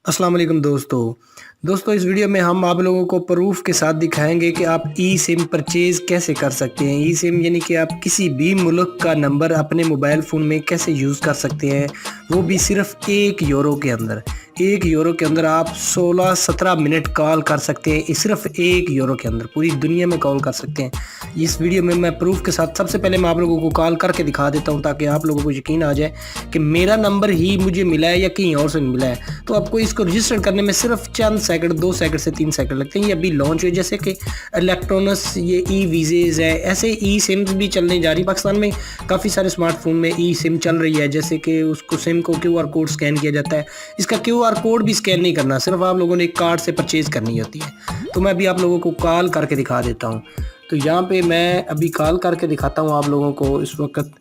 अस्सलाम वालेकुम दोस्तों इस वीडियो में हम आप लोगों को प्रूफ के साथ दिखाएंगे कि आप ई सिम परचेज़ कैसे कर सकते हैं। ई सिम यानी कि आप किसी भी मुल्क का नंबर अपने मोबाइल फ़ोन में कैसे यूज़ कर सकते हैं, वो भी सिर्फ 1 यूरो के अंदर। 1 यूरो के अंदर आप 16-17 मिनट कॉल कर सकते हैं, सिर्फ 1 यूरो के अंदर पूरी दुनिया में कॉल कर सकते हैं। इस वीडियो में मैं प्रूफ के साथ सबसे पहले मैं आप लोगों को कॉल करके दिखा देता हूँ, ताकि आप लोगों को यकीन आ जाए कि मेरा नंबर ही मुझे मिला है या कहीं और से मिला है। तो आपको इसको रजिस्टर करने में सिर्फ चंद सेकंड, 2 सेकंड से 3 सेकंड लगते हैं। ये अभी लॉन्च हुए, जैसे कि इलेक्ट्रॉनस, ये ई वीज़ेज़ है, ऐसे ई सिम्स भी चलने जा रही। पाकिस्तान में काफ़ी सारे स्मार्टफोन में ई सिम चल रही है, जैसे कि उसको सिम को क्यूआर कोड स्कैन किया जाता है। इसका क्यूआर कोड भी स्कैन नहीं करना, सिर्फ आप लोगों ने एक कार्ड से परचेज़ करनी होती है। तो मैं अभी आप लोगों को कॉल करके दिखा देता हूँ। तो यहाँ पे मैं अभी कॉल करके दिखाता हूँ आप लोगों को। इस वक्त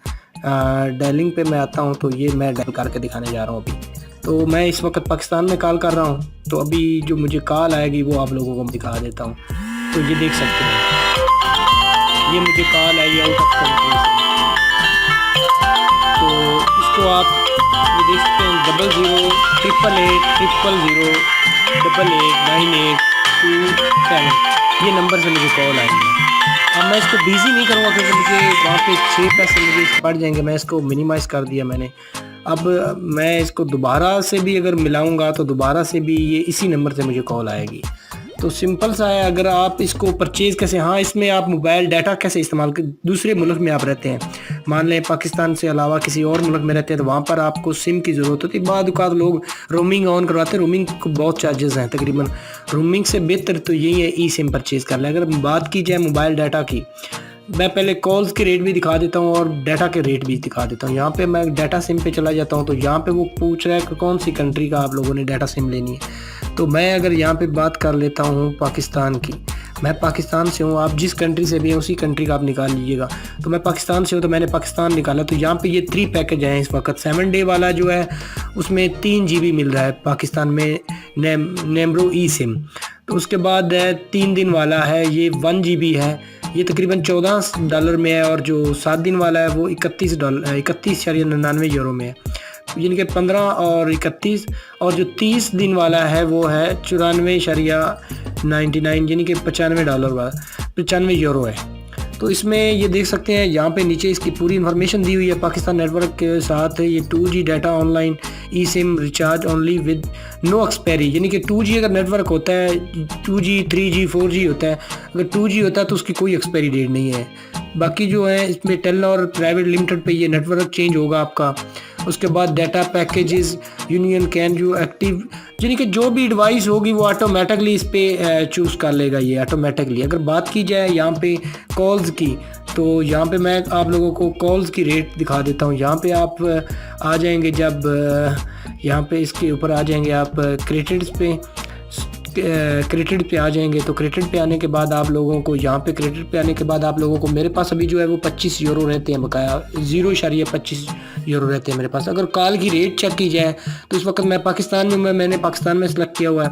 डायलिंग पे मैं आता हूँ, तो ये मैं डायल करके दिखाने जा रहा हूँ अभी। तो मैं इस वक्त पाकिस्तान में कॉल कर रहा हूँ, तो अभी जो मुझे कॉल आएगी वो आप लोगों को मैं दिखा देता हूँ। तो ये देख सकते हैं, ये मुझे call I out of country से। तो इसको आप ये देख सकते हैं, 008800889827 ये नंबर से मुझे कॉल आई है। अब मैं इसको बिज़ी नहीं करूँगा, क्योंकि मुझे वहाँ पे 6 पैसे मुझे पड़ जाएंगे। मैं इसको मिनिमाइज़ कर दिया मैंने। अब मैं इसको दोबारा से भी अगर मिलाऊंगा तो दोबारा से भी ये इसी नंबर से मुझे कॉल आएगी। तो सिंपल सा है। अगर आप इसको परचेज़ कैसे, हाँ, इसमें आप मोबाइल डाटा कैसे इस्तेमाल कर, दूसरे मुल्क में आप रहते हैं, मान लें पाकिस्तान से अलावा किसी और मुल्क में रहते हैं, तो वहाँ पर आपको सिम की ज़रूरत होती है। बाद औक़ात लोग रोमिंग ऑन करवाते हैं, रोमिंग को बहुत चार्जेस हैं तकरीबन। रोमिंग से बेहतर तो यही है ई सिम परचेज़ कर लें। अगर बात की जाए मोबाइल डाटा की, मैं पहले कॉल्स के रेट भी दिखा देता हूँ और डाटा के रेट भी दिखा देता हूँ। यहाँ पे मैं डाटा सिम पे चला जाता हूँ, तो यहाँ पे वो पूछ रहा है कि कौन सी कंट्री का आप लोगों ने डाटा सिम लेनी है। तो मैं अगर यहाँ पे बात कर लेता हूँ पाकिस्तान की, मैं पाकिस्तान से हूँ, आप जिस कंट्री से भी हैं उसी कंट्री का आप निकाल लीजिएगा। तो मैं पाकिस्तान से हूँ, तो मैंने पाकिस्तान निकाला। तो यहाँ पे ये 3 पैकेज हैं इस वक्त। 7 डे वाला जो है उसमें 3 GB मिल रहा है पाकिस्तान में, नेमरो ई सिम। तो उसके बाद 3 दिन वाला है, ये 1 GB है, ये तकरीबन $14 में है। और जो 7 दिन वाला है वो $31.99 में है, यानी कि 15 और 31। और जो 30 दिन वाला है वो है $94.99, यानी कि $95 वाला, €95 है। तो इसमें ये देख सकते हैं, यहाँ पे नीचे इसकी पूरी इन्फॉर्मेशन दी हुई है। पाकिस्तान नेटवर्क के साथ ये 2G data online e sim recharge only with no expiry, यानी कि 2G अगर नेटवर्क होता है, 2G 3G 4G होता है, अगर 2G होता है तो उसकी कोई एक्सपायरी डेट नहीं है। बाकी जो है इसमें टेलनॉर प्राइवेट लिमिटेड पे ये नेटवर्क चेंज होगा आपका। उसके बाद data packages union can you active, यानी कि जो भी डिवाइस होगी वो ऑटोमेटिकली इस पे चूज़ कर लेगा ये ऑटोमेटिकली। अगर बात की जाए यहाँ पे कॉल्स की, तो यहाँ पे मैं आप लोगों को कॉल्स की रेट दिखा देता हूँ। यहाँ पे आप आ जाएंगे, जब यहाँ पे इसके ऊपर आ जाएंगे आप क्रेडिट्स पे, क्रेडिट पे आ जाएंगे। तो क्रेडिट पे आने के बाद आप लोगों को, यहाँ पे क्रेडिट पे आने के बाद आप लोगों को, मेरे पास अभी जो है वो 25 यूरो रहते हैं बकाया, 0.25 यूरो रहते हैं मेरे पास। अगर कॉल की रेट चेक की जाए तो इस वक्त मैं पाकिस्तान में मैंने पाकिस्तान में सेलेक्ट किया हुआ है।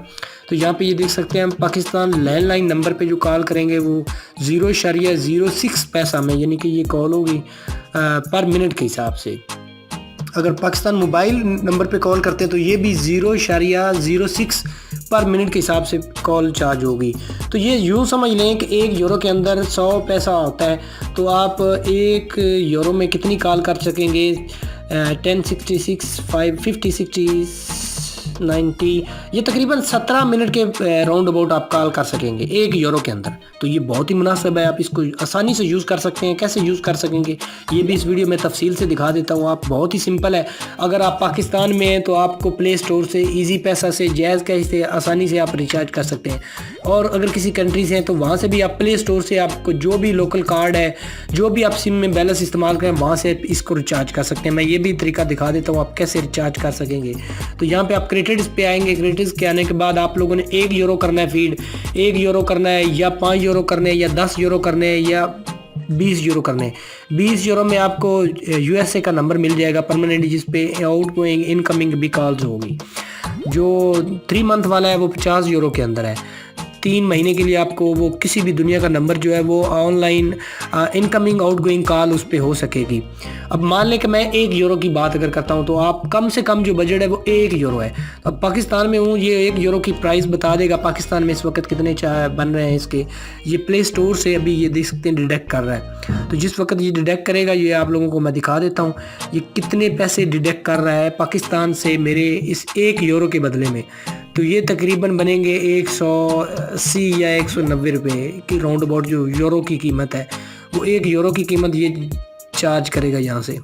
तो यहाँ पे ये देख सकते हैं, हम पाकिस्तान लैंडलाइन नंबर पे जो कॉल करेंगे वो 0.06 पैसा में, यानी कि ये कॉल होगी पर मिनट के हिसाब से। अगर पाकिस्तान मोबाइल नंबर पे कॉल करते हैं तो ये भी 0.06 पर मिनट के हिसाब से कॉल चार्ज होगी। तो ये यूँ समझ लें कि 1 यूरो के अंदर 100 पैसा होता है। तो आप 1 यूरो में कितनी कॉल कर सकेंगे? 10, 66, 5, 50, 60, 90, ये तकरीबन 17 मिनट के राउंड अबाउट आप कॉल कर सकेंगे 1 यूरो के अंदर। तो ये बहुत ही मुनासिब है, आप इसको आसानी से यूज़ कर सकते हैं। कैसे यूज़ कर सकेंगे ये भी इस वीडियो में तफसील से दिखा देता हूँ। आप बहुत ही सिंपल है। अगर आप पाकिस्तान में हैं तो आपको प्ले स्टोर से ईजी पैसा से, जैज़ कैश से आसानी से आप रिचार्ज कर सकते हैं। और अगर किसी कंट्री से हैं तो वहाँ से भी आप प्ले स्टोर से आपको जो भी लोकल कार्ड है, जो भी आप सिम में बैलेंस इस्तेमाल करें, वहाँ से इसको रिचार्ज कर सकते हैं। मैं ये भी तरीका दिखा देता हूँ आप कैसे रिचार्ज कर सकेंगे। तो यहाँ पे आप क्रेडिट्स पे आएंगे। क्रेडिट्स के आने के बाद आप लोगों ने 1 यूरो करना है फीड, 1 यूरो करना है या 5 यूरो करने हैं या 10 यूरो करने हैं या 20 यूरो करने हैं। 20 यूरो में आपको USA का नंबर मिल जाएगा परमानेंट, जिस पे आउट गोइंग इनकमिंग भी कॉल्स होगी। जो 3 मंथ वाला है वो 50 यूरो के अंदर है। 3 महीने के लिए आपको वो किसी भी दुनिया का नंबर जो है वो ऑनलाइन इनकमिंग आउटगोइंग कॉल उस पर हो सकेगी। अब मान लें कि मैं 1 यूरो की बात अगर करता हूँ तो आप कम से कम जो बजट है वो 1 यूरो है। तो अब पाकिस्तान में हूँ, ये 1 यूरो की प्राइस बता देगा पाकिस्तान में इस वक्त कितने चाय बन रहे हैं इसके। ये प्ले स्टोर से अभी ये देख सकते हैं डिडक्ट कर रहा है। तो जिस वक्त ये डिडक्ट करेगा ये आप लोगों को मैं दिखा देता हूँ ये कितने पैसे डिडक्ट कर रहा है पाकिस्तान से मेरे इस 1 यूरो के बदले में। तो ये तकरीबन बनेंगे 180 या 190 रुपये की राउंड अबाउट जो यूरो की कीमत है, वो 1 यूरो की कीमत ये चार्ज करेगा यहाँ से।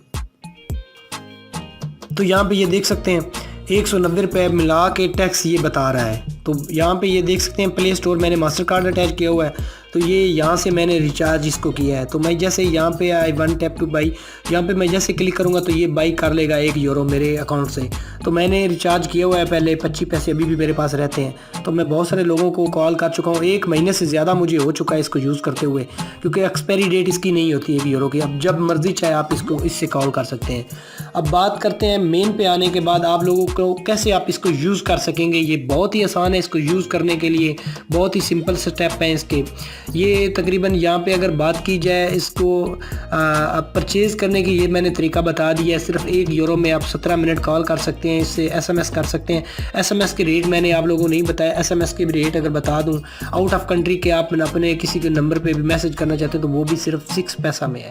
तो यहाँ पे ये देख सकते हैं 190 रुपये मिला के टैक्स ये बता रहा है। तो यहाँ पे ये देख सकते हैं प्ले स्टोर मैंने मास्टर कार्ड अटैच किया हुआ है, तो ये यहाँ से मैंने रिचार्ज इसको किया है। तो मैं जैसे यहाँ पे I one tap two by, यहाँ पे मैं जैसे क्लिक करूँगा तो ये बाई कर लेगा 1 यूरो मेरे अकाउंट से। तो मैंने रिचार्ज किया हुआ है पहले, 25 पैसे अभी भी मेरे पास रहते हैं। तो मैं बहुत सारे लोगों को कॉल कर चुका हूँ, 1 महीने से ज़्यादा मुझे हो चुका है इसको यूज़ करते हुए, क्योंकि एक्सपायरी डेट इसकी नहीं होती 1 यूरो की। अब जब मर्ज़ी चाहे आप इसको इससे कॉल कर सकते हैं। अब बात करते हैं मेन पे आने के बाद आप लोगों को कैसे आप इसको यूज़ कर सकेंगे। ये बहुत ही आसान है इसको यूज़ करने के लिए, बहुत ही सिंपल स्टेप हैं इसके। ये तकरीबन यहाँ पे अगर बात की जाए इसको परचेज़ करने की, ये मैंने तरीका बता दिया है। सिर्फ 1 यूरो में आप 17 मिनट कॉल कर सकते हैं, इससे SMS कर सकते हैं। SMS के रेट मैंने आप लोगों को नहीं बताया, SMS के भी रेट अगर बता दूँ, आउट ऑफ कंट्री के आप अपने किसी के नंबर पे भी मैसेज करना चाहते हैं तो वो भी सिर्फ 6 पैसा में है।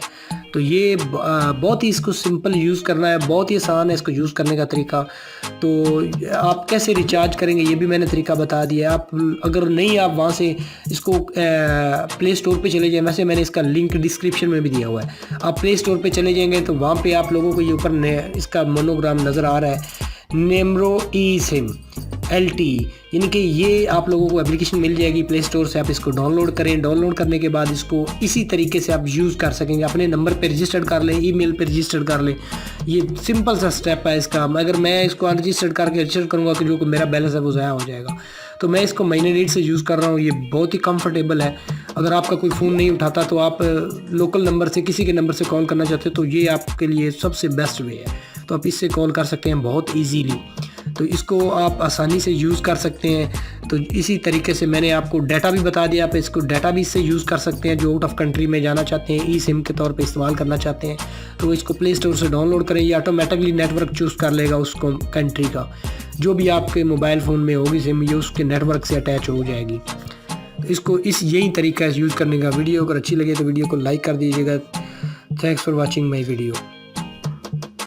तो ये बहुत ही इसको सिंपल यूज़ करना है, बहुत ही आसान है इसको यूज़ करने का तरीका। तो आप कैसे रिचार्ज करेंगे ये भी मैंने तरीका बता दिया है। आप अगर नहीं आप वहाँ से इसको प्ले स्टोर पे चले जाएं, वैसे मैंने इसका लिंक डिस्क्रिप्शन में भी दिया हुआ है। आप प्ले स्टोर पे चले जाएंगे तो वहाँ पे आप लोगों को ये ऊपर इसका मोनोग्राम नज़र आ रहा है, नेमरो ई सिम LT, यानी कि ये आप लोगों को एप्लीकेशन मिल जाएगी प्ले स्टोर से। आप इसको डाउनलोड करें, डाउनलोड करने के बाद इसको इसी तरीके से आप यूज़ कर सकेंगे। अपने नंबर पे रजिस्टर्ड कर लें, ईमेल पे रजिस्टर्ड कर लें। ये सिंपल सा स्टेप है इसका। अगर मैं इसको अनरजिस्टर्ड करके रजिस्टर करूँगा तो जो मेरा बैलेंस है वो ज़ाया हो जाएगा। तो मैं इसको महीने डेढ़ से यूज़ कर रहा हूँ, ये बहुत ही कंफर्टेबल है। अगर आपका कोई फ़ोन नहीं उठाता तो आप लोकल नंबर से किसी के नंबर से कॉल करना चाहते हो तो ये आपके लिए सबसे बेस्ट वे है। तो आप इससे कॉल कर सकते हैं बहुत ईजीली। तो इसको आप आसानी से यूज़ कर सकते हैं। तो इसी तरीके से मैंने आपको डाटा भी बता दिया, आप इसको डाटा भी इससे यूज़ कर सकते हैं। जो आउट ऑफ कंट्री में जाना चाहते हैं, ई सिम के तौर पे इस्तेमाल करना चाहते हैं तो इसको प्ले स्टोर से डाउनलोड करें। ये ऑटोमेटिकली नेटवर्क चूज़ कर लेगा उसको कंट्री का, जो भी आपके मोबाइल फ़ोन में होगी सिम, ये उसके नेटवर्क से अटैच हो जाएगी। तो इसको यही तरीका है यूज़ करने का। वीडियो अगर अच्छी लगे तो वीडियो को लाइक कर दीजिएगा। Thanks for watching my video.